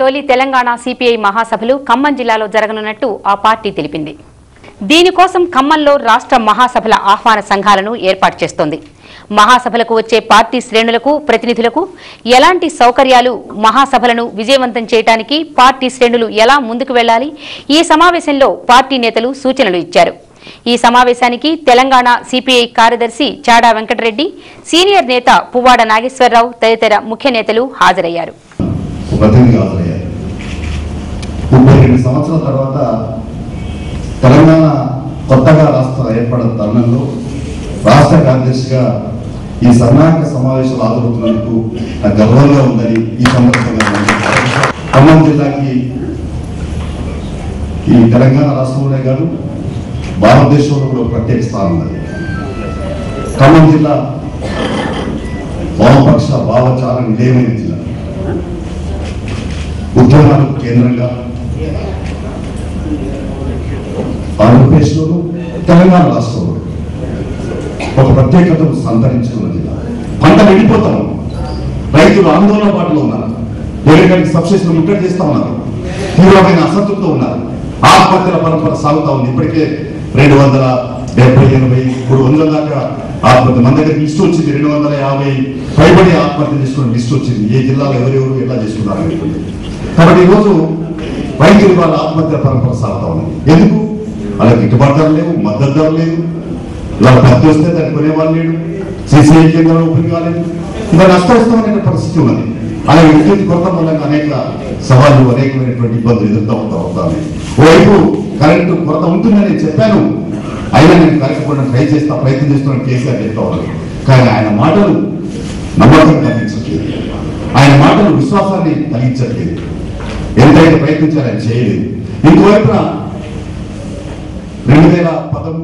తొలి తెలంగాణ సిపిఐ మహాసభలు ఖమ్మం జిల్లాలో జరగనున్నట్టు ఆ పార్టీ తెలిపింది. దీనికోసం ఖమ్మంలో రాష్ట్ర మహాసభల ఆహ్వాన సంఘాలను ఏర్పాటు చేస్తోంది. మహాసభలకు వచ్చే పార్టీ శ్రేణులకు ప్రతినిధులకు ఎలాంటి సౌకర్యాలు, మహాసభలను విజయవంతం చేయడానికి పార్టీ శ్రేణులు ఎలా ముందుకు వెళ్లాలి, ఈ సమావేశంలో పార్టీ నేతలు సూచనలు ఇచ్చారు. ఈ సమావేశానికి తెలంగాణ సిపిఐ కార్యదర్శి చాడా వెంకటరెడ్డి, సీనియర్ నేత పువ్వాడ నాగేశ్వరరావు తదితర ముఖ్య నేతలు హాజరయ్యారు. 32 సంవత్సరాల తర్వాత తెలంగాణ కొత్తగా రాష్ట్ర ఏర్పడిన తరుణంలో రాష్ట్ర కార్యదర్శిగా ఈ సన్నాహక సమావేశాలు హాజరవుతున్నందుకు నాకు గర్వంగా ఉందని ఈ సందర్భంగా ఖమ్మం జిల్లాకి ఈ తెలంగాణ రాష్ట్రంలోనే కాదు భారతదేశంలో కూడా ప్రత్యేక స్థానం ఉంది. ఖమ్మం జిల్లా వామపక్ష భావచార నిలయమైన జిల్లా, ఉద్యమాలకు కేంద్రంగా ఆంధ్రప్రదేశ్లోను తెలంగాణ రాష్ట్రంలో ఒక ప్రత్యేకతను సంతరించుకున్న జిల్లా. పంట వెళ్ళిపోతాం, రైతులు ఆందోళన బాటలో ఉన్నారు, వేరేగానికి సబ్సిడీలు ముట్టడి చేస్తా ఉన్నారు, తీవ్రమైన అసంతృప్తితో ఉన్నారు, ఆత్మహత్యల పరంపర సాగుతా ఉంది. ఇప్పటికే 270-80 300 దాకా ఆత్మహత్య, మన దగ్గర లిస్ట్ వచ్చింది. 250 పైబడి ఆత్మహత్య చేసుకున్న లిస్ట్ వచ్చింది. ఏ జిల్లాలో ఎవరెవరు ఎట్లా చేసుకున్నారు. కాబట్టి ఈరోజు రైతులు వాళ్ళ ఆత్మహత్య పరంపర సాగుతా ఉంది. ఎందుకు? వాళ్ళకి గిట్టుబాటు ధర లేవు, మద్దతు ధర లేదు, ఇలా పత్తి వస్తే దాన్ని కొనేవాళ్ళు లేడు, సిసిఐ కేంద్రాలు ఓపెన్ కాలేదు, ఇంకా నష్టవస్తమైన పరిస్థితి ఉన్నది. అలాగే విద్యుత్ కొరత మూలంగా అనేక సవాళ్లు, అనేకమైనటువంటి ఇబ్బందులు ఎదుర్కొంటూ ఉంటాను. ఓవైపు కరెంటు కొరత ఉంటుందని చెప్పాను, అయినా నేను కరెక్ట్ ప్రయత్నం చేస్తున్నాను కేసీఆర్ చెప్తా ఉన్నాను. కానీ ఆయన మాటలు నమ్మకం కలిగించట్లేదు, ఆయన మాటలు విశ్వాసాన్ని కలిగించట్లేదు. ఎంతైతే ప్రయత్నించాలని చేయలేదు. ఇంకోవైపున 2013